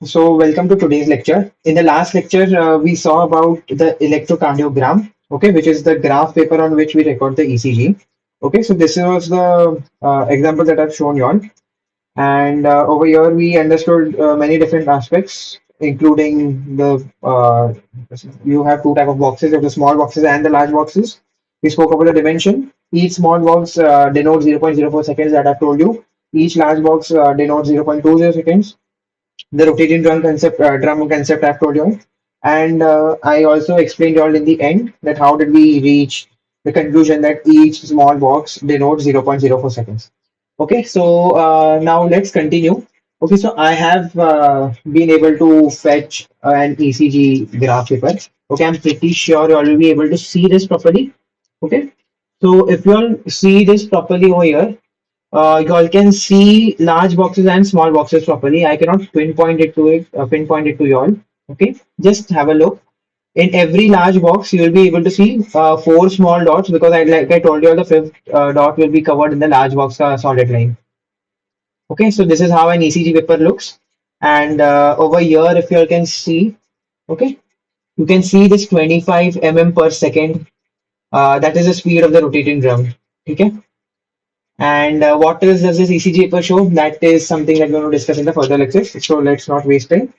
So, welcome to today's lecture. In the last lecture, we saw about the electrocardiogram, okay, which is the graph paper on which we record the ECG. Okay, so this was the example that I've shown you on. And over here, we understood many different aspects, including you have two type of boxes, you have the small boxes and the large boxes. We spoke about the dimension. Each small box denotes 0.04 seconds that I've told you. Each large box denotes 0.20 seconds. The rotating drum concept I've told you, and I also explained you all in the end that how did we reach the conclusion that each small box denotes 0.04 seconds. Okay, so now let's continue. Okay, so I have been able to fetch an ECG graph paper. Okay, I'm pretty sure you all will be able to see this properly. Okay, so if you all see this properly over here, you all can see large boxes and small boxes properly. I cannot pinpoint it to you all. Okay, just have a look. In every large box, you will be able to see four small dots because like I told you, the fifth dot will be covered in the large box solid line. Okay, so this is how an ECG paper looks. And over here, if you all can see, okay, you can see this 25 per second. That is the speed of the rotating drum. Okay. And what does this ECG paper show? That is something that we're going to discuss in the further lectures. So let's not waste time.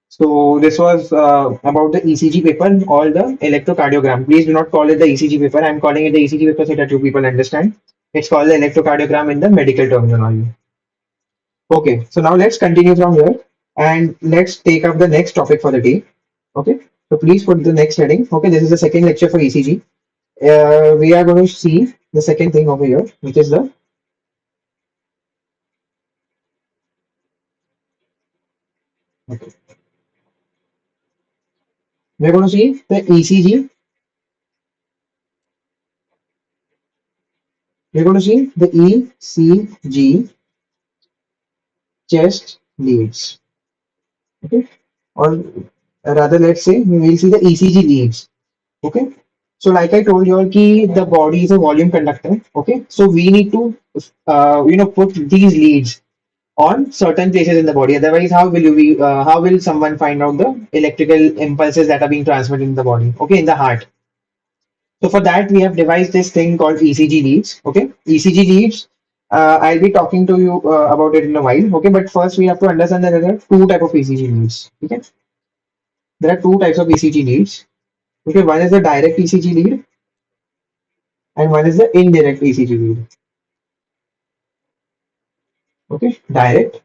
So this was about the ECG paper called the electrocardiogram. Please do not call it the ECG paper. I'm calling it the ECG paper so that you people understand. It's called the electrocardiogram in the medical terminology. Okay, so now let's continue from here and let's take up the next topic for the day. Okay, so please put the next heading. Okay, this is the second lecture for ECG. We are going to see the second thing over here, which is the we're going to see the ECG. We're going to see the ECG chest leads. Okay, or rather, let's say we will see the ECG leads. Okay, so like I told you all, the body is a volume conductor. Okay, so we need to put these leads on certain places in the body. Otherwise, how will someone find out the electrical impulses that are being transmitted in the body? Okay, in the heart. So for that, we have devised this thing called ECG leads. Okay, ECG leads. I'll be talking to you about it in a while. Okay, but first we have to understand that there are two type of ECG leads. Okay, there are two types of ECG leads. Okay, one is the direct ECG lead, and one is the indirect ECG lead. Okay, direct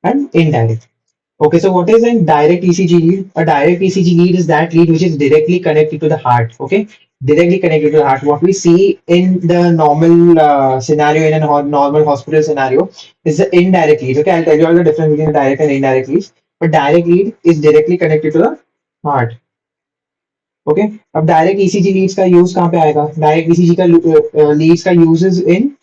and indirect. Okay, so what is a direct ECG lead? A direct ECG lead is that lead which is directly connected to the heart. Okay, directly connected to the heart. What we see in the normal scenario, in a normal hospital scenario, is the indirect lead. Okay, I'll tell you all the difference between direct and indirect leads. But direct lead is directly connected to the heart. Okay अब direct ECG leads का use कहाँ पे आएगा direct ECG का Leeds का uses in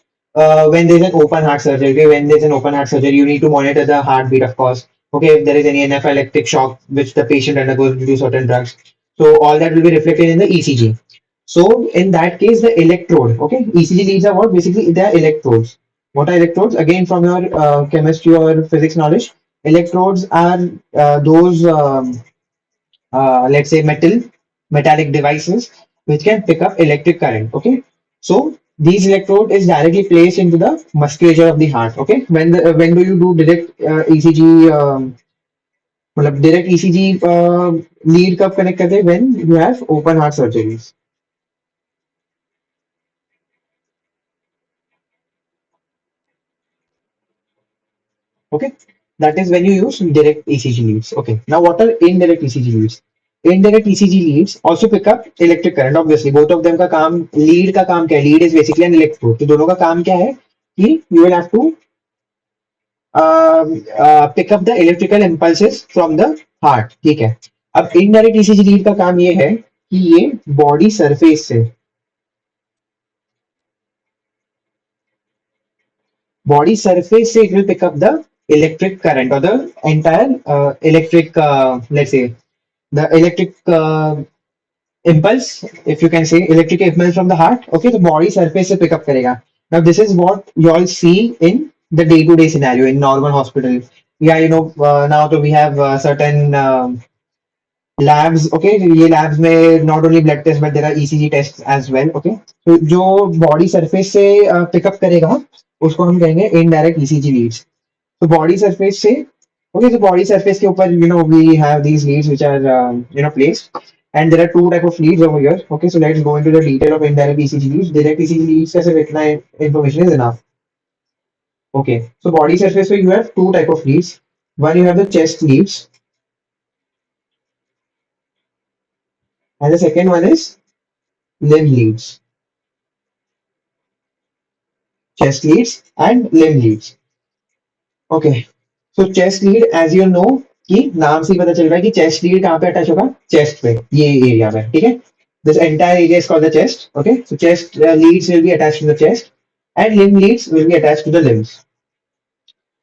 when there's an open heart surgery. Okay, when there's an open heart surgery, you need to monitor the heartbeat, of course. Okay, if there is any anaphylactic shock which the patient undergoes due to certain drugs, so all that will be reflected in the ECG. So in that case, the electrode, okay, ECG leads are what? Basically, they are electrodes. What are electrodes? Again, from your chemistry or physics knowledge, electrodes are let's say metallic devices which can pick up electric current. Okay, so these electrode is directly placed into the musculature of the heart. Okay, when do you do direct ECG? मतलब direct ECG lead कब connect करते हैं when you have open heart surgeries. Okay, that is when you use direct ECG leads. Okay, now what are indirect ECG leads? Indirect ECG leads also pick up electric current. Obviously, both of them का काम lead का काम क्या है? Lead is basically an electrode. तो दोनों का काम क्या है कि you will have to pick up the electrical impulses from the heart. ठीक है. अब indirect ECG lead का काम ये है कि ये body surface से it will pick up the electric current or the entire electric let's say the electric impulse, if you can say electric impulse from the heart. Okay, the body surface se pick up karega. Now this is what you all see in the day-to-day scenario in normal hospital. Yeah, now तो we have certain labs. Okay, ये labs में not only blood test but there are ECG tests as well. Okay, तो जो body surface से pick up करेगा उसको हम कहेंगे indirect ECG leads. तो body surface से, okay, so body surface के ऊपर we have these leads which are placed, and there are two type of leads over here. Okay, so let's go into the detail of indirect ECG leads. Direct ECG leads का सिर्फ इतना information is enough. Okay, so body surface, so you have two type of leads. One, you have the chest leads, and the second one is limb leads. Chest leads and limb leads. Okay, so chest lead, as you know, कि नाम से ही पता चल रहा है कि chest lead कहाँ पे अटैच होगा, चेस्ट पे, ये एरिया में, ठीक है. This entire area is called the chest. Okay, so chest leads will be attached to the chest and limb leads will be attached to the limbs.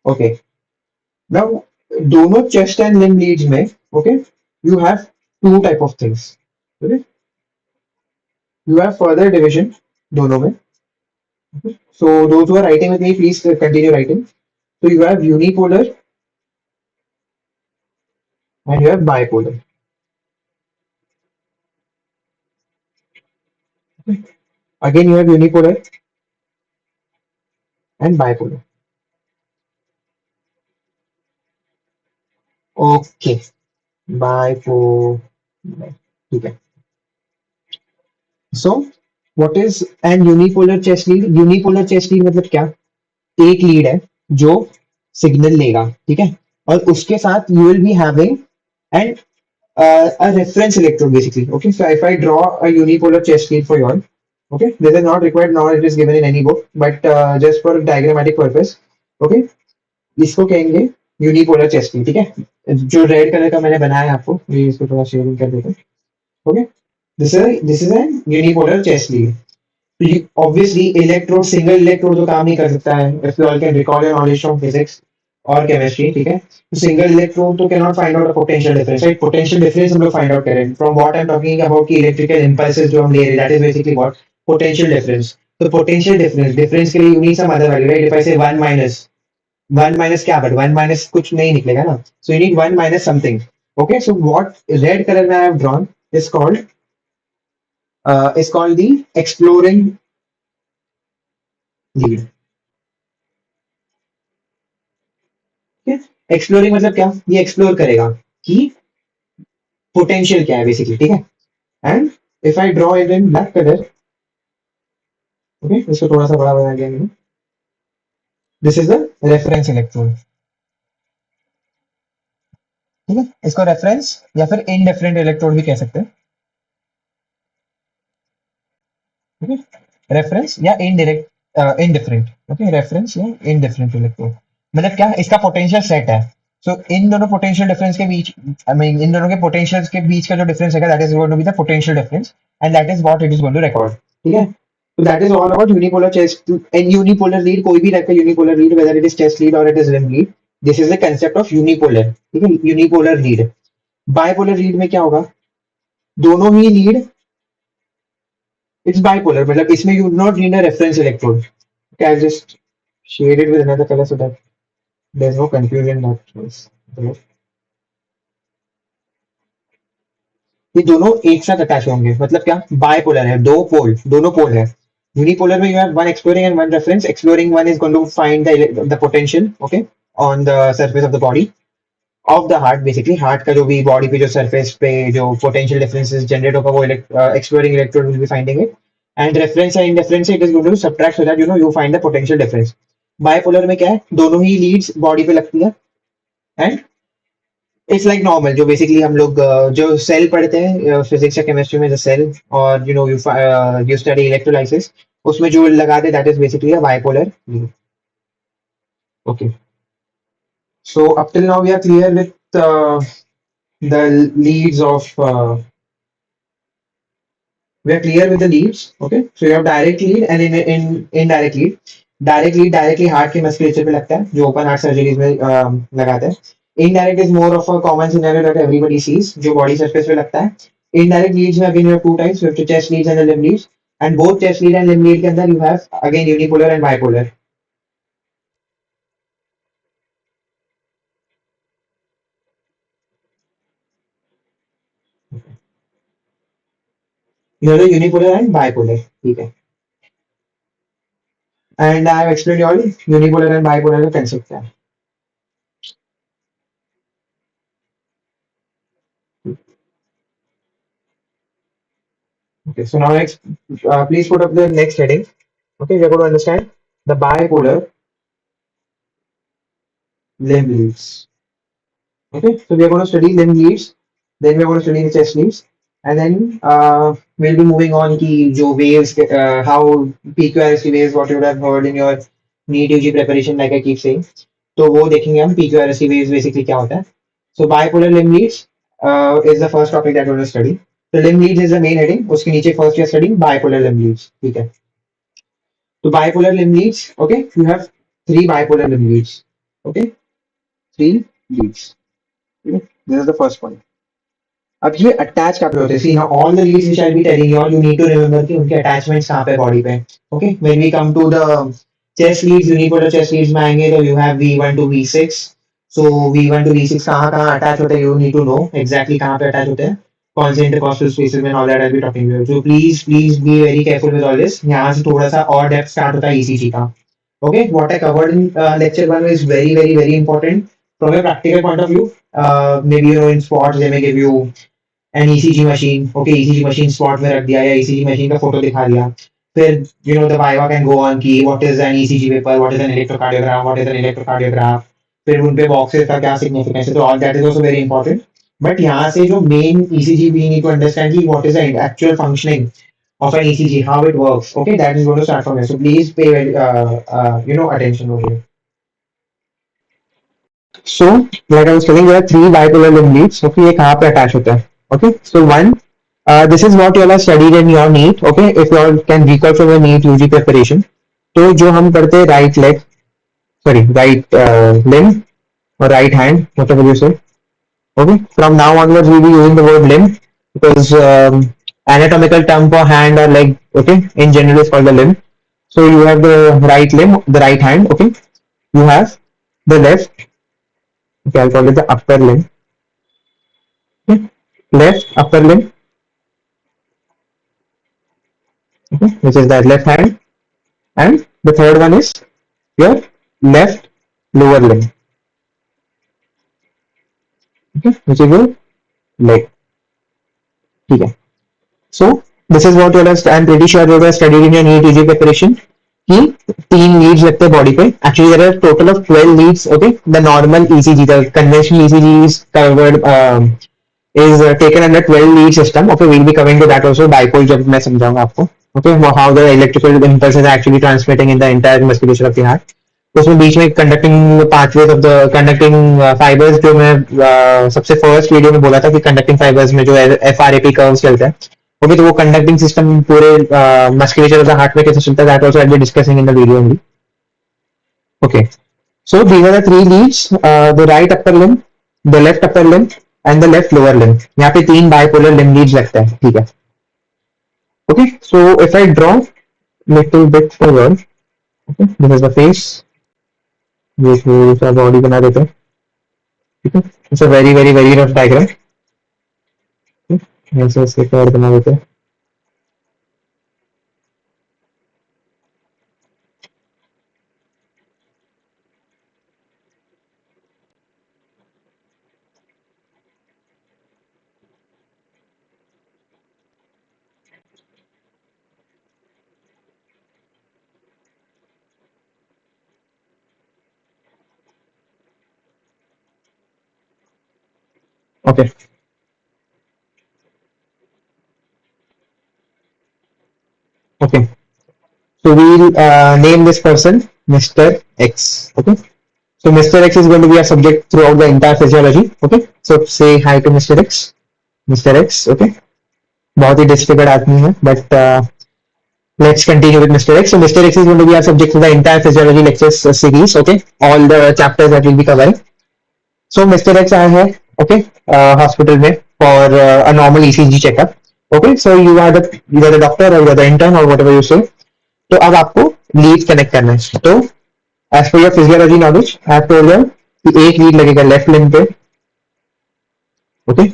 Okay, now दोनों chest and limb leads में, okay, you have two type of things. Okay, you have further division दोनों में. So those who are writing with me, please continue writing. So you have unipolar and you have bipolar. Again, you have unipolar and bipolar. Okay, bipolar. ठीक है. So what is an unipolar chest lead? Unipolar chest lead मतलब क्या? एक lead है जो signal लेगा, ठीक है, और उसके साथ you will be having and a reference electrode basically. Okay, so if I draw a unipolar chest lead for you all, okay, this is not required, nor it is given in any book, but just for diagrammatic purpose. Okay, इसको कहेंगे unipolar chest lead, ठीक है. जो red colour का मैंने बनाया है आपको, ये इसको थोड़ा शेयरिंग कर देते हैं. Okay, this is an unipolar chest lead. Obviously electrode, single electrode तो काम नहीं कर सकता है. If you all can recall your knowledge from physics और केमिस्ट्री, ठीक है, तो सिंगल इलेक्ट्रोड तो can not find out a potential difference, right. Potential difference हम लोग फाइंड आउट करें from what I am talking about की इलेक्ट्रिकल इंपल्सेस जो हम ले रहे हैं, that is basically what potential difference. तो पोटेंशियल डिफरेंस, डिफरेंस के लिए you need some other value, right. If I say 1 minus, 1 minus क्या, बट 1 माइनस कुछ नहीं निकलेगा ना. So you need 1 minus something. Okay, so what red colour में I have drawn is called the exploring lead. Exploring मतलब क्या, ये explore करेगा कि पोटेंशियल क्या है बेसिकली, ठीक है. And if I draw it in black colour, okay, इसको थोड़ा सा बड़ा बना दिया मैंने. This is the reference electrode, ठीक है. इसको रेफरेंस या फिर इनडिफरेंट इलेक्ट्रोड भी कह सकते हैं, ठीक है. रेफरेंस या इनडिफरेंट. ओके, रेफरेंस या इनडिफरेंट इलेक्ट्रोड मतलब क्या, इसका पोटेंशियल सेट है. सो इन दोनों पोटेंशियल डिफरेंस के बीच, आई मीन इन दोनों के पोटेंशियल्स के बीच का जो डिफरेंस है, that is going to be the potential difference, and that is what it is going to record, ठीक है. So that is all about unipolar chest and unipolar lead. कोई भी टाइप का unipolar lead, whether it is chest lead or it is limb lead, this is the concept of unipolar, ठीक है. unipolar lead. bipolar lead में क्या होगा, दोनों ही lead, it's bipolar, मतलब इसमें you do not need a reference electrode. Okay, I'll just shade it with another color so that there's no confusion. ये दोनों एक साथ अटैच होंगे, मतलब क्या, बायपोलर है, दो पोल, दोनों पोल है. यूनिपोलर में you have one exploring and one reference. Exploring one is going to find the potential, okay, on the surface of the body of the heart. Basically heart का जो भी बॉडी पे जो सरफेस पे जो पोटेंशियल डिफरेंसेस जनरेट होगा, वो exploring electrode will be finding it. And reference and indifference it is going to subtract so that you find the potential difference. Bipolar में क्या है, दोनों ही लीड्स बॉडी पे लगती है एंड इट्स लाइक नॉर्मल, जो बेसिकली हम लोग जो सेल पढ़ते हैं फिजिक्स या केमिस्ट्री में, जो सेल, और यू स्टडी इलेक्ट्रोलाइसिस, उसमें जो लगाते, that is basically a bipolar. Okay, so up till now we are clear with the leads of we are clear with the leads. Okay, so you have direct lead and in indirect lead. Direct lead directly heart के musculature पे लगता है, जो open heart surgeries में लगाते हैं. Indirect is more of a common scenario that everybody sees, जो body surface पे लगता है. इनडायरेक्ट लीड्स में again you have two types, you have chest leads and limb leads, and both chest lead and limb lead के अंदर you have again unipolar and bipolar. You know the unipolar and bipolar. ठीक है. And I have explained you all unipolar and bipolar का concept क्या है. Okay, so now next, please put up the next heading. Okay, we are going to understand the bipolar limb leads. Okay, so we are going to study limb leads, then we are going to study the chest leads, and then we'll be moving on ki jo waves, how PQRST waves, what you would have heard in your NEET UG preparation, like I keep saying. तो वो देखेंगे हम PQRST waves basically क्या होता है. So bipolar limb leads is the first topic that we're going to study. So limb leads is the main heading. उसके नीचे first we are studying bipolar limb leads. ठीक है. So bipolar limb leads, okay, you have three bipolar limb leads. Okay, three leads. Okay? This is the first one. अब ये attach कहाँ पे होते हैं? See now all the leads which I'll be telling you all, you need to remember कि उनके attachments कहाँ पे body पे. Okay, when we come to the chest leads, unipolar chest leads में आएंगे तो you have V1 to V6. So V1 to V6 कहाँ कहाँ attach होते हैं? You need to know exactly कहाँ पे attach होते हैं. कौन से intercostal spaces में, all that I'll be talking about. So please be very careful with all this. यहाँ से थोड़ा सा और depth start होता है ECG का. Okay, what I covered in lecture 1 is very important from a practical point of view. Maybe you know in sports they may give you an ECG machine. Okay, ECG machine spot में रख दिया या ECG machine का photo दिखा दिया. फिर you know the Viva can go on कि what is an ECG paper, what is an electrocardiogram, what is an electrocardiograph. फिर उन पे boxes का क्या significance है, तो all that is also very important. But यहाँ से जो main ECG we need to understand कि what is the actual functioning of an ECG, how it works. Okay, that is going to start from here. So please pay attention over here. So, like I was telling, there are three bipolar limb leads. Okay, ये कहाँ पे attach होता है? Okay, so one, this is what you all have studied in your NEET. Okay, if you all can recall from your NEET UG preparation. तो जो हम करते हैं right leg, sorry, right limb or right hand, whatever you say. Okay, from now onwards we'll be using the word limb because anatomical term for hand or leg. Okay, in general is called the limb. So you have the right limb, the right hand. Okay, you have the left. Okay, I'll call it the upper limb. Okay. Left upper limb, okay, which is that left hand, and the third one is your left lower limb, okay, which is your leg. Okay. So this is what you have. I'm pretty sure you have studied in your NEET UG preparation. कि तीन Leeds लगते हैं body पे. Actually there are total of 12 leads. Okay, the normal ECG, the conventional ECG is covered is taken under 12 lead system. Okay, we'll be covering to that also. Dipole जब मैं समझाऊंगा आपको. Okay, how the electrical impulse is actually transmitting in the entire musculature of the heart. तो उसमें बीच में conducting pathways of the conducting fibers, जो मैं सबसे फर्स्ट वीडियो में बोला था कि conducting fibers में जो FRAP कर्व्स चलते हैं. Okay, तो वो conducting system पूरे musculature of the heart में कैसे चलता है, that also I'll be discussing in the video only. Okay, so these are the three leads, the right upper limb, the left upper limb and the left lower limb. यहाँ पे तीन bipolar limb leads लगता है. ठीक है. Okay, so if I draw little bit forward, okay, this is the face. ये थोड़ा सा body बना देते हैं. ठीक है. It's a very rough diagram. ऐसे ऐसे कर्व बना देते हैं. Okay. Okay. So we'll name this person Mr. X. Okay. So Mr. X is going to be a subject throughout the entire physiology. Okay. So say hi to Mr. X. Mr. X. Okay. बहुत ही disfigured आदमी है, but let's continue with Mr. X. So Mr. X is going to be our subject for the entire physiology lectures series. Okay. All the chapters that we'll be covering. So Mr. X आया है. Okay. Hospital में for a normal ECG checkup. Okay. So you are the doctor or you are the intern or whatever you say. तो अब आपको lead connect करना है. तो as per your physiology knowledge I have told you कि एक lead लगेगा left limb पे. Okay,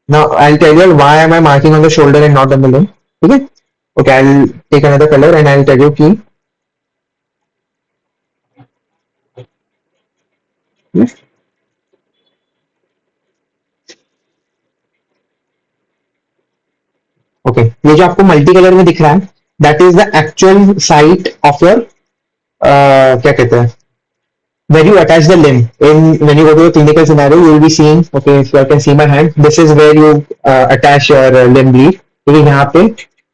Now I'll tell you why am I marking on the shoulder and not on the limb. Okay. Okay, I'll take another color and I'll tell you key. Yes. Okay, ये जो आपको multi colour में दिख रहा है that is the actual site of your क्या कहते हैं where you attach the limb. In when you go to a clinical scenario, you will be seeing, okay, so I can see my hand. This is where you attach your limb lead. ठीक है,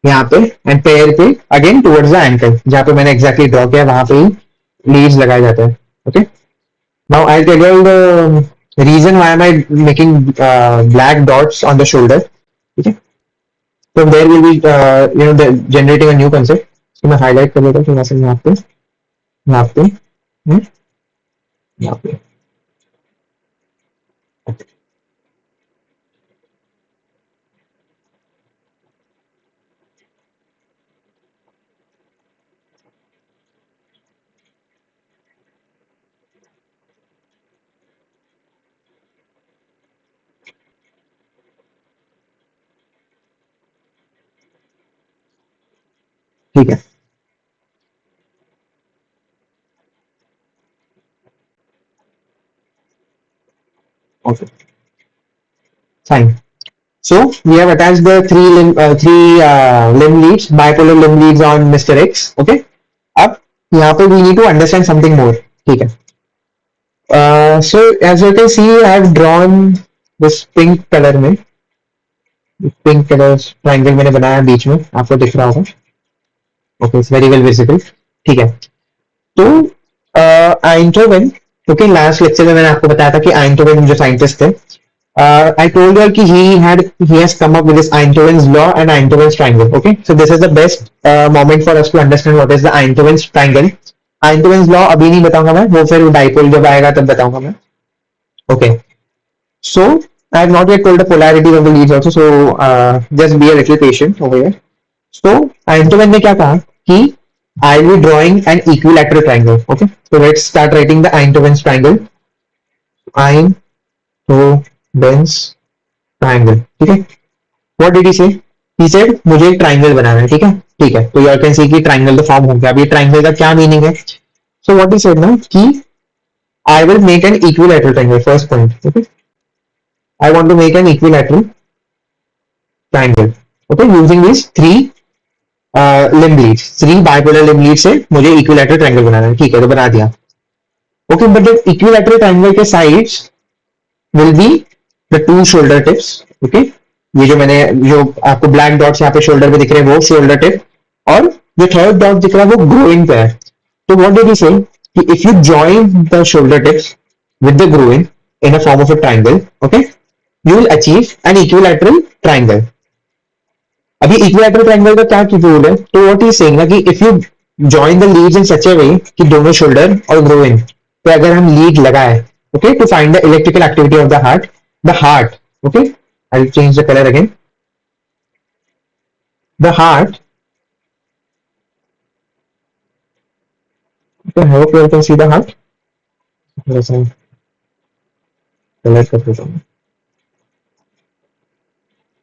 यहाँ पे and पैर पे again towards the ankle. जहाँ पे मैंने exactly draw किया वहाँ पे ही leads लगाए जाते हैं. Okay. Now I'll tell you the reason why am I making black dots on the shoulder. Okay. From there we'll be generating a new concept. So मैं highlight कर देता हूँ थोड़ा सा यहाँ पे हम्म, यहाँ पे. ठीक है. Okay. Fine. So we have attached the three limb leads, bipolar limb leads on Mr. X. Okay. अब यहाँ पे we need to understand something more. ठीक है. So as you can see, I have drawn this pink color में pink color triangle मैंने बनाया बीच में आपको दिख रहा होगा. Okay, it's very well visible. ठीक है. तो आइंटोवेन, ओके, लास्ट लेक्चर में मैंने आपको बताया था कि आइंटोवेन जो साइंटिस्ट थे, I told you कि he has come up with this Einthoven's law and Einthoven's triangle. Okay, so this is the best moment for us to understand what is the Einthoven's triangle. Einthoven's law अभी नहीं बताऊंगा मैं, वो फिर dipole जब आएगा तब बताऊंगा मैं. Okay, so I have not yet told the polarity of the leads also, so just be a little patient over here. So Einthoven ने क्या कहा कि I will be drawing an equilateral triangle. Okay, so let's start writing the Einthoven's triangle. Einthoven's triangle. ठीक है. What did he say? He said मुझे एक triangle बनाना है. ठीक है. ठीक है. तो you can see कि ट्राइंगल तो फॉर्म हो गया. अब ये ट्राइंगल का क्या मीनिंग है? So what he said now कि I will make an equilateral triangle. First point. Okay. I want to make an equilateral triangle. Okay, using these three limb leads, three bipolar limb leads से मुझे equilateral triangle बनाना है. ठीक है, तो बना दिया. Okay, but the equilateral triangle के sides will be the two shoulder tips. Okay, ये जो आपको ब्लैक डॉट्स यहाँ पे शोल्डर पे दिख रहे हैं वो शोल्डर टिप, और जो थर्ड डॉट दिख रहा है वो ग्रोइन पे है. तो व्हाट डिड ही से कि if you join the shoulder tips with the groin in a form of a triangle, okay, you will achieve N equilateral triangle. अभी इक्विलैटरल ट्राइंगल का क्या रूल है? तो व्हाट इज सेइंग ना कि if you join the leads in such a way कि दोनों shoulder और ग्रोइन पे अगर हम लीड लगाए, okay, to find the electrical activity of the heart, okay, I'll change the color again. The heart, okay, I hope you all can see the heart. Yes, I color कर देता हूँ.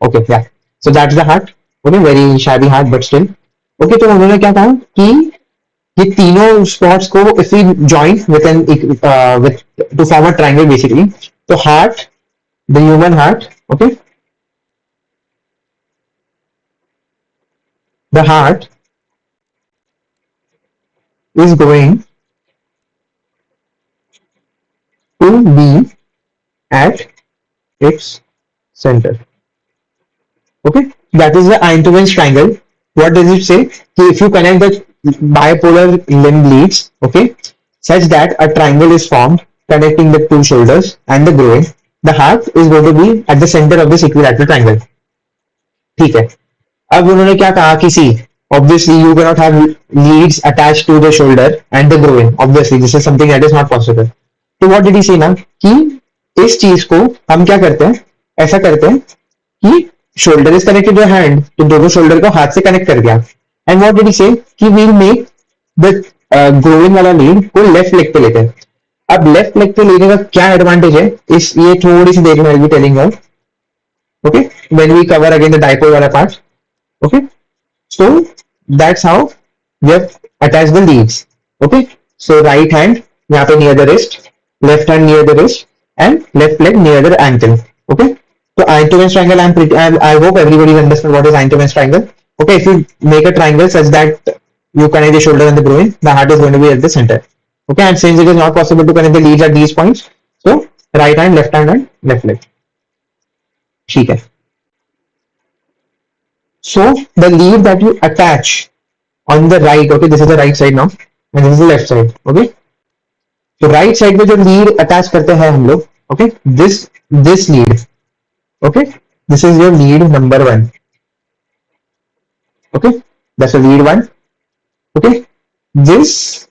Okay, yeah. So that's the heart. Okay, very shabby heart, but still. Okay, तो उन्होंने क्या कहा कि ये तीनों spots को if we join with with to form a triangle basically, तो heart, the human heart, okay, the heart is going to be at its center. Okay, that is the Einthoven's triangle. What does it say? If you connect the bipolar limb leads, okay, such that a triangle is formed connecting the two shoulders and the groin, the heart is going to be at the center of this equilateral triangle. ठीक है. अब उन्होंने क्या कहा कि see, obviously you cannot have leads attached to the shoulder and the groin. Obviously this is something that is not possible. तो what did he say ना कि इस चीज को हम क्या करते हैं, ऐसा करते हैं कि shoulder is connected to hand, तो दोनों शोल्डर को हाथ से कनेक्ट कर दिया. एंड व्हाट डिड ही से कि we will make the growing वाला लीड को लेफ्ट लेग पे लेते हैं. अब लेफ्ट लेग पे लेने का क्या एडवांटेज है, इस ये थोड़ी सी देर में I be telling you. Okay, when we cover again the dipole wala part. Okay, so that's how we have attached the leads. Okay, so right hand यहाँ पे near the wrist, left hand near the wrist, and left leg near the ankle. Okay, so Einthoven's triangle, I hope everybody understands what is Einthoven's triangle. Okay, if you make a triangle such that you connect the shoulder and the groin, the heart is going to be at the center. Okay, and since it is not possible to connect the leads at these points, so right hand, and left leg. ठीक है. So the lead that you attach on the right, okay, this is the right side now, and this is the left side. Okay, so right side में जो lead attach करते हैं हम लोग, okay, this lead, okay, this is your lead number 1. Okay, that's a lead 1. Okay, this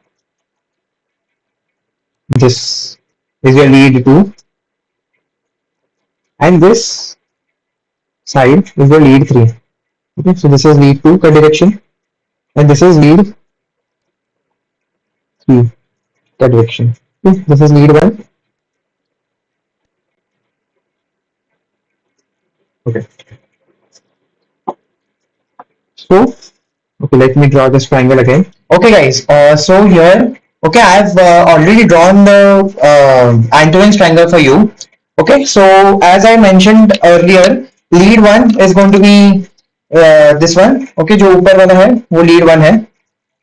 is your lead 2, and this side is your lead 3. Okay, so this is lead 2 का direction, and this is lead 3 का direction. Okay, this is lead 1. Okay, so okay, let me draw this triangle again. Okay, guys. So here, okay, I've already drawn the Einthoven's triangle for you. Okay, so as I mentioned earlier, lead 1 is going to be this one. Okay, जो ऊपर वाला है वो lead 1 है.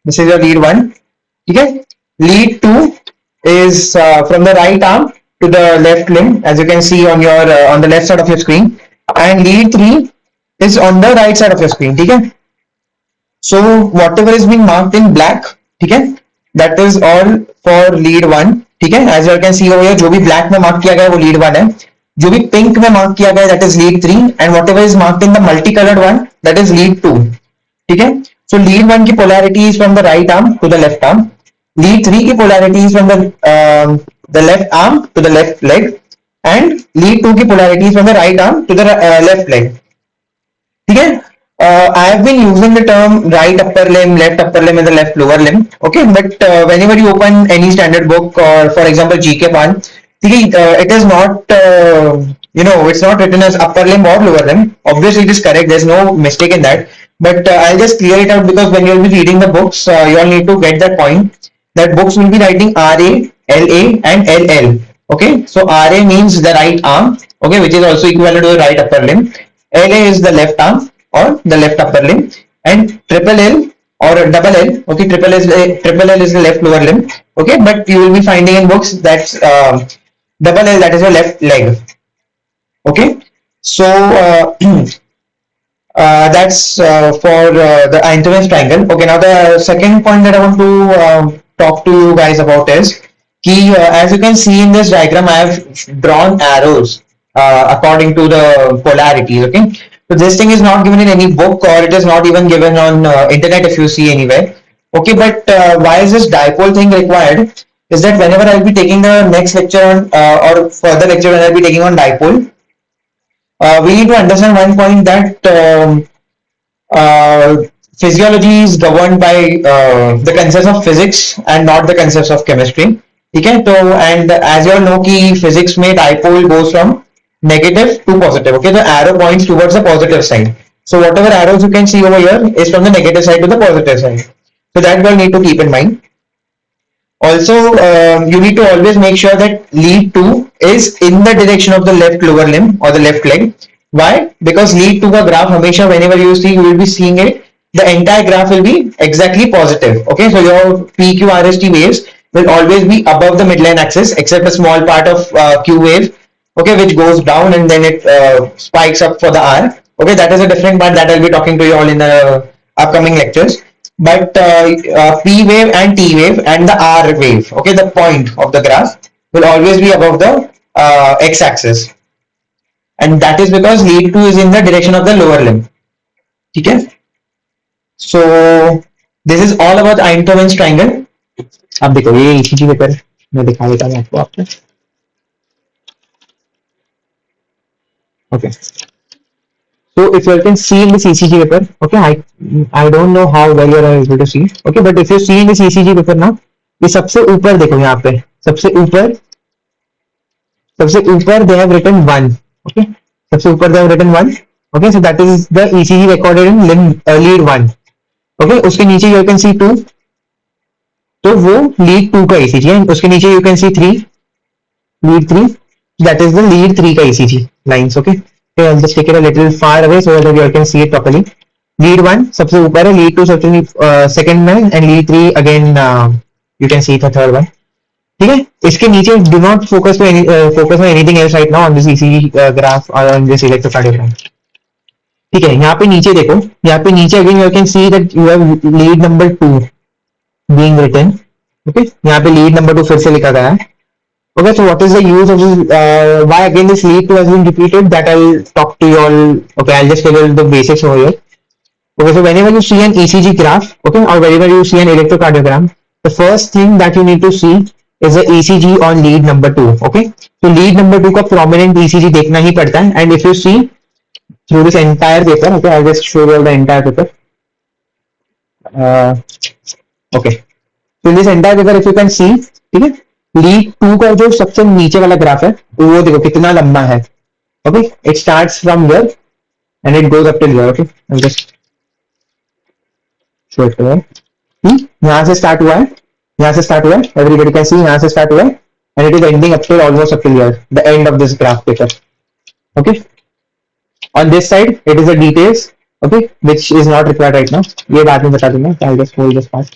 This is your lead 1. ठीक है. Lead 2 is from the right arm to the left limb, as you can see on your on the left side of your screen, and lead 3 is on the right side of your screen. ठीक है. So whatever is being marked in black, ठीक है, that is all for lead 1. ठीक है, as you can see over here, जो भी black में mark किया गया है वो lead 1 है, जो भी pink में mark किया गया है that is lead 3, and whatever is marked in the multicolored one that is lead 2. ठीक है, so lead 1 की polarity is from the right arm to the left arm, lead 3 की polarity is from the left arm to the left leg, and lead 2 की polarity is from the right arm to the left leg. ठीक है. I have been using the term right upper limb, left upper limb, and the left lower limb. Okay, but whenever you open any standard book, or for example GK1, it is not, it's not written as upper limb or lower limb. Obviously, it is correct. There's no mistake in that. But I'll just clear it out, because when you'll be reading the books, you all need to get that point. That books will be writing RA, LA, and LL. Okay, so RA means the right arm. Okay, which is also equivalent to the right upper limb. LA is the left arm or the left upper limb, and triple L or double L. Okay, triple L is the left lower limb. Okay, but you will be finding in books that's double L, that is your left leg. Okay, so that's for the Einthoven's triangle. Okay, now the second point that I want to talk to you guys about is as you can see in this diagram, I have drawn arrows according to the polarities. Okay, so this thing is not given in any book, or it is not even given on internet if you see anywhere. Okay, but why is this dipole thing required? Is that whenever I'll be taking the next lecture on or further lecture when I'll be taking on dipole, we need to understand one point, that physiology is governed by the concepts of physics and not the concepts of chemistry. Okay, so and as you all know, physics में dipole goes from negative to positive. Okay, the arrow points towards the positive side. So whatever arrows you can see over here is from the negative side to the positive side. So that you all need to keep in mind. Also, you need to always make sure that lead 2 is in the direction of the left lower limb or the left leg. Why? Because lead 2 का graph हमेशा whenever you see, you will be seeing it, the entire graph will be exactly positive. Okay, so your PQRST waves will always be above the midline axis, except a small part of Q wave, okay, which goes down and then it spikes up for the R. Okay, that is a different part that I'll be talking to you all in the upcoming lectures. But P wave and T wave and the R wave, okay, the point of the graph will always be above the X axis, and that is because lead 2 is in the direction of the lower limb. Okay, so this is all about Einthoven's triangle. अब देखो ये ECG paper मैं दिखा देता हूँ आपको आपने. Okay, so if you can see in this ECG paper, okay, I don't know how well you are able to see. Okay, but if you see in this ECG paper now, ये सबसे ऊपर देखो, यहाँ पे सबसे ऊपर they have written 1. Okay, सबसे ऊपर the written 1. Okay, so that is the ECG recorded in lead 1. Okay, उसके नीचे यू कैन सी 2, तो वो लीड 2 का ईसीजी है. उसके नीचे you can see 3, lead 3, that is the lead 3 का ECG lines. Okay, so I'll just take it a little far away so that you can see it properly. Lead 1 सबसे ऊपर है, lead 2 सबसे second में, and lead 3 again you can see the third one. ठीक है, इसके नीचे do not focus on anything else right now on this ECG graph or on this electrocardiogram. ठीक है, यहाँ पे नीचे देखो, यहाँ पे नीचे again you can see that you have lead number 2 being written. Okay, यहाँ पे lead number 2 फिर से लिखा गया है. Okay, so what is the use of this? Why again this lead 2 has been repeated? That I'll talk to you all. Okay, I'll just tell you the basics over here. Okay, so whenever you see an ECG graph, okay, or whenever you see an electrocardiogram, the first thing that you need to see is the ECG on lead number 2. Okay, so lead number 2 का prominent ECG देखना ही पड़ता है. And if you see through this entire paper, okay, I'll just show you all the entire paper. Okay, so in this entire paper, if you can see, ठीक है, lead 2 का जो सबसे नीचे वाला ग्राफ है वो देखो कितना लंबा है. Okay, it starts from here and it goes up till here. Okay, I just show it here. यहां से स्टार्ट हुआ है, यहां से स्टार्ट हुआ है, एवरीबॉडी कैन सी यहां से स्टार्ट हुआ है and it is ending up till almost up till here, the end of this graph paper. Okay, on this side it is the details. Okay, which is not required right now, ये बाद में बता दूंगा. I just hold this part.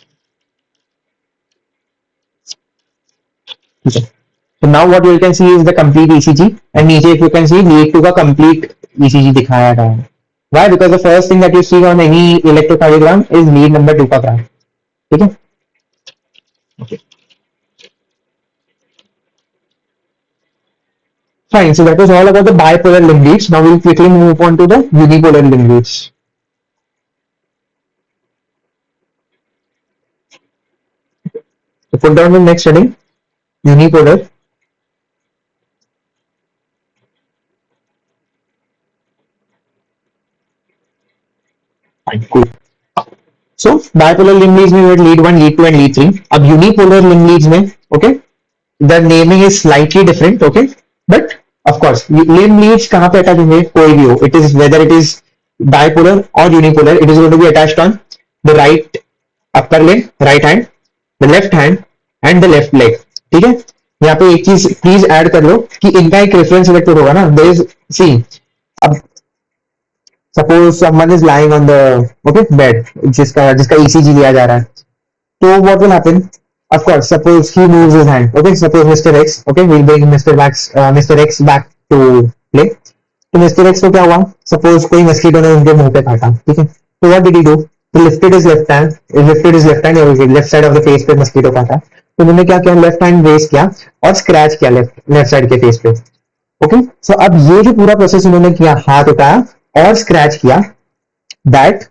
So now what you can see is the complete ECG, and नीचे if you can see lead 2 का complete ECG दिखाया गया है. Why? Because the first thing that you see on any electrocardiogram is lead number 2 का graph. ठीक है? Okay. Fine. So that was all about the bipolar limb leads. Now we'll quickly move on to the unipolar limb leads. So put down the next heading, unipolar. Fine, cool. So bipolar limb leads में lead 1, lead 2 and lead 3. अब unipolar limb leads में, okay, the naming is slightly different. Okay, but of course limb leads कहाँ पे attach होंगे, कोई भी हो, it is whether it is bipolar or unipolar, it is going to be attached on the right upper limb, right hand, the left hand and the left leg. ठीक है, यहाँ पे एक चीज प्लीज ऐड कर लो कि इनका एक रेफरेंस वेक्टर होगा ना. there is, see, अब suppose someone is lying on the okay bed जिसका ECG लिया जा रहा है, तो what will happen? Of course, suppose he moves his hand. Okay, suppose Mr. X. Okay, we'll bring Mr. X back to play. तो Mr. X को क्या हुआ? Suppose कोई mosquito ने उनके मुंह पे काटा. ठीक है, तो what did he do? He lifted his left hand. He lifted his left hand, or left side of the face पे mosquito काटा. तो उन्होंने क्या किया? Left hand raise किया और scratch किया left side के face पे. Okay, so अब ये जो पूरा प्रोसेस उन्होंने किया, हाथ उठाया और स्क्रैच किया, that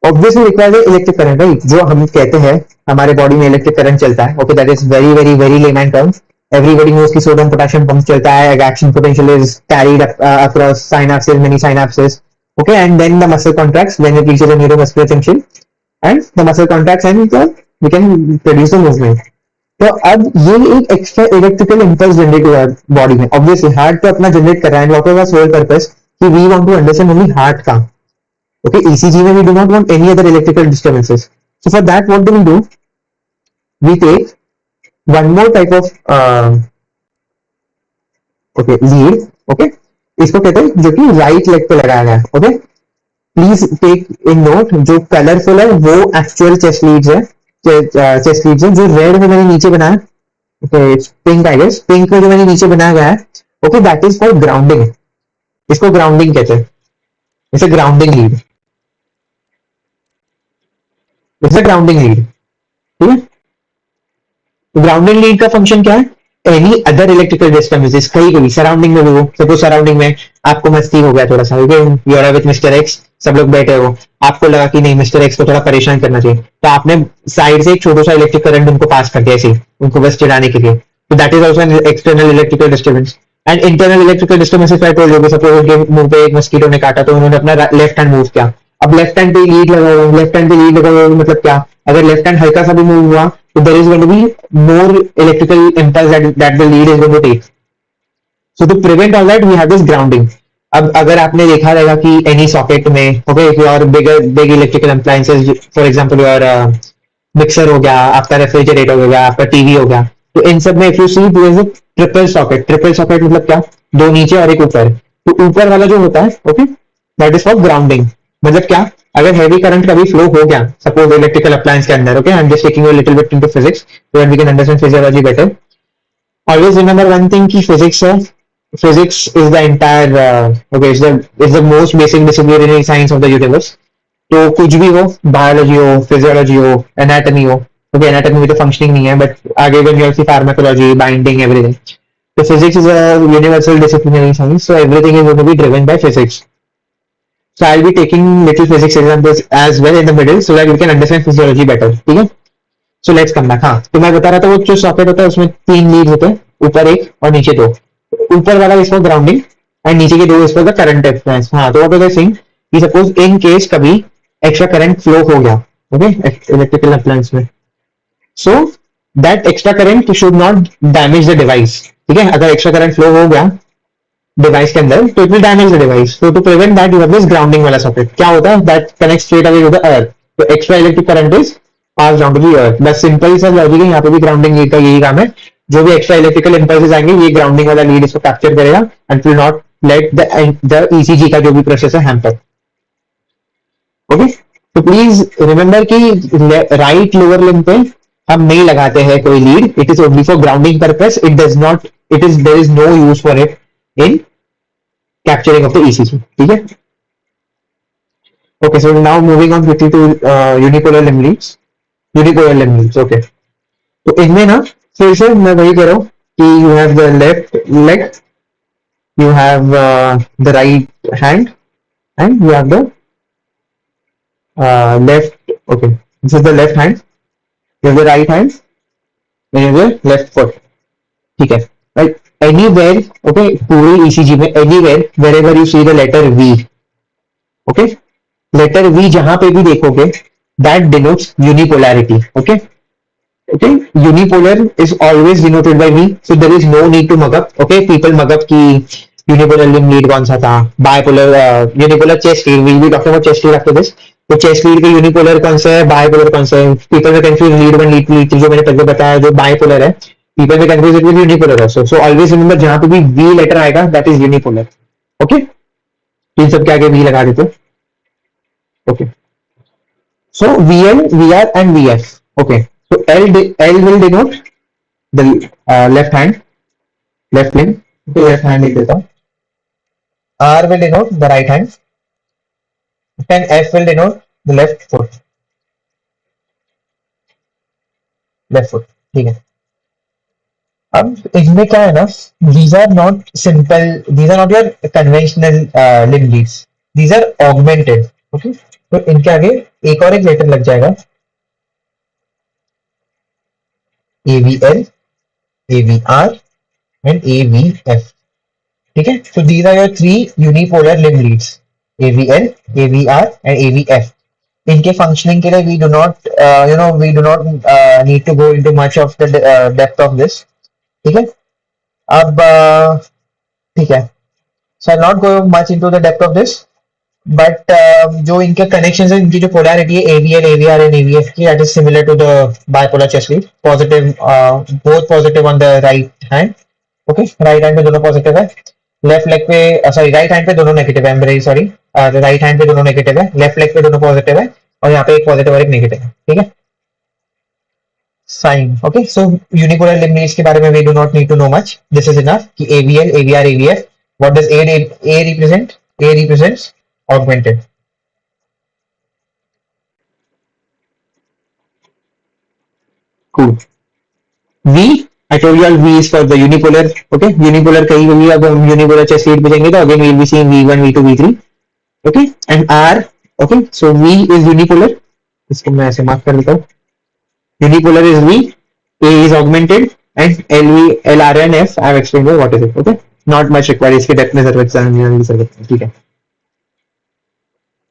obviously required electric current, right? जो हम कहते हैं हमारे बॉडी में इलेक्ट्रिक करंट चलता है. Okay, that is very very very layman terms. Everybody knows की सोडियम पोटेशियम पंप चलता है, action potential is carried across synapses, many synapses. Okay, and then the muscle contracts when it reaches a neuromuscular junction and the muscle contracts and we can produce the movement. तो अब ये एक extra electrical impulse generate हुआ है body में. Obviously heart तो अपना generate कर रहा है, व्हाट वाज सोल पर्पस कि we want to understand only heart का. Okay, ECG में we do not want any other electrical disturbances. So for that, what do we do? We take one more type of okay lead. Okay, इसको कहते हैं जो कि right leg पे लगाया गया है. Okay, please take in note, जो कलरफुल है वो एक्चुअल चेस्ट लीड्स है, चेस्ट लीड्स है. जो रेड में मैंने नीचे बनाया, okay, pink I guess, pink में जो मैंने नीचे बनाया गया है, okay, that is for grounding. इसको ग्राउंडिंग कहते हैं. इसे ग्राउंडिंग लीड, ग्राउंडिंग लीड. ठीक है, तो ग्राउंडिंग लीड का फंक्शन क्या है? एनी अदर इलेक्ट्रिकल डिस्टर्बेंसेस कहीं भी सराउंडिंग में भी हो, सपोज सराउंडिंग में आपको मस्ती हो गया थोड़ा सा, you are with mister X, सब लोग बैठे हो, आपको लगा कि नहीं मिस्टर एक्स को थोड़ा परेशान करना चाहिए, तो आपने साइड से एक छोटा सा इलेक्ट्रिक करंट उनको पास कर दिया, ऐसे उनको बस चिढ़ाने के लिए. तो that is also an external electrical disturbance. And internal electrical disturbances I told you, suppose उनके मुंह पे एक मस्कीटो ने काटा तो उन्होंने अपना लेफ्ट हैंड मूव किया. अब लेफ्ट हैंड पे लीड लगा हुआ, लेफ्ट हैंड पे लीड लगा हुआ मतलब क्या? अगर लेफ्ट हैंड हल्का सा भी मूव हुआ तो there is going to be more electrical impulse that the lead is going to take. So to prevent all that, we have this grounding. अब अगर आपने देखा रहेगा कि एनी सॉकेट में, okay, your big electrical appliances, for example your mixer हो गया, आपका रेफ्रिजरेटर हो गया, आपका टीवी हो गया, तो इन सब में if you see there is a triple socket मतलब क्या, दो नीचे और एक ऊपर। तो ऊपर वाला जो होता है, okay, that is for grounding. मतलब क्या, अगर हैवी करंट कभी फ्लो हो गया सपोज इलेक्ट्रिकल अप्लायंस के अंदर, okay, I am just taking you little bit into physics so that we can understand physiology better. Always remember one thing कि physics is the entire okay, it's the most basic disciplinary science of the universe. तो कुछ भी हो, biology हो, physiology हो, anatomy हो, okay, anatomy में तो फंक्शनिंग नहीं है, बट आगे when you see pharmacology, binding, everything, so physics is a universal disciplinary science, so everything is going to be driven by physics. So I'll be taking little physics examples as well in the middle so that you can understand physiology better. ठीक है, so let's come back. हाँ, तो मैं बता रहा था वो जो सॉकेट होता है उसमें तीन लीड होते हैं, ऊपर एक और नीचे दो। ऊपर वाला इज फॉर ग्राउंडिंग एंड नीचे के दो is for the current expense. हाँ, तो व्हाट वाज सिंग कि सपोज इन केस कभी एक्स्ट्रा करंट फ्लो हो गया, ओके, इलेक्ट्रिकल अप्लायंस में, so that extra current should not damage the device. ठीक है, अगर एक्स्ट्रा करंट फ्लो हो गया डिवाइस के अंदर तो it will damage the device. तो to prevent that you have this grounding वाला सॉकेट। क्या होता है, that connect straight away to the earth, तो extra electric current is pass down to the earth. बस सिंपल सा लॉजिक है, यहाँ पे भी ग्राउंडिंग लीड का यही काम है। जो भी एक्स्ट्रा इलेक्ट्रिकल इंपल्सेस आएंगे ये ग्राउंडिंग वाला लीड इसको कैप्चर करेगा and will not let the ECG का जो भी प्रोसेस है हैम्पर। ओके, तो प्लीज रिमेंबर कि राइट लोअर लिम्ब पे हम नहीं लगाते हैं कोई lead, it is only for grounding purpose, it does not, it is there is no use for it in capturing of the ECG. ठीक है, okay, so now moving on quickly to unipolar limb leads. Unipolar limb leads, okay, तो इनमें ना फिर से मैं वही कह रहा हूँ कि you have the left leg, you have the right hand and you have the left, okay, this is the left hand, you have the right hand and you have the left foot. ठीक है, right, anywhere, okay, पूरे ECG में anywhere wherever you see the letter V, okay, letter V जहां पे भी देखोगे that denotes unipolarity. Okay, okay, unipolar is always denoted by V, so there is no need to mug up. Okay, people mug up की unipolar limb lead कौन सा था, bipolar, unipolar chest lead, we will be talking about chest lead after this. तो chest lead के unipolar कौन सा है, bipolar कौन सा है, पीपल में confuse lead one lead lead जो मैंने पहले बताया जो बायपोलर है, पीपल में confuse it with unipolar also. So always remember जहां पे भी वी लेटर आएगा दैट इज यूनिपोलर। ओके, इन सब के आगे वी लगा देते। Okay, so VL, VR and VF. Okay. So L will denote the left hand, left limb. Okay, left hand लिख देता हूँ. R will denote the right hand. And F will denote the left foot. Left foot. ठीक है. अब इसमें क्या है ना, these are not simple, these are not your conventional limb leads. These are augmented. Okay. तो इनके आगे एक और एक लेटर लग जाएगा, AVL, AVR and AVF. ठीक है, so these are your three unipolar limb leads, AVL, AVR and AVF. इनके functioning के लिए we do not we do not need to go into much of the depth of this. ठीक है, अब ठीक है, so I'll not go much into the depth of this, but जो इनके connections है, इनकी जो polarity है AVL, AVR and AVF की, that is similar to the bipolar chest lead, positive, both positive on the right hand. Okay, right hand पे दोनों positive है, लेफ्ट लेग पे सॉरी राइट हैंड पे दोनों नेगेटिव है, वेरी सॉरी, राइट हैंड पे दोनों नेगेटिव है, लेफ्ट लेग पे दोनों पॉजिटिव है और यहाँ पे एक पॉजिटिव और एक नेगेटिव है। ठीक है, sign. Okay, so unipolar limb leads के बारे में we do not need to know much, this is enough कि AVL, AVR, AVF, what does A represent, A represents augmented. Cool. V, I told you all V is for the unipolar. Okay, unipolar कहीं भी अब हम unipolar chest lead पे जाएंगे तो again we will be seeing V1, V2, V3. Okay, and R. Okay, so V is unipolar. इसको मैं ऐसे मार्क कर देता हूँ. Unipolar is V, A is augmented, and LV, LR and F I have explained what is it. Okay, not much required. इसके depth में जरूरत नहीं है, ठीक है.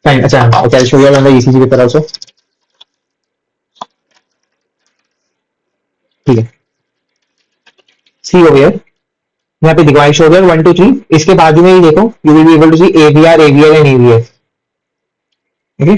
Fine. अच्छा, okay, I'll show you all on the ECG paper also. ठीक है. See over here. यहाँ पे देखो आई शो देयर 1 2 3, इसके बाजू में ही देखो you will be able to see AVR AVL and AVS. Okay,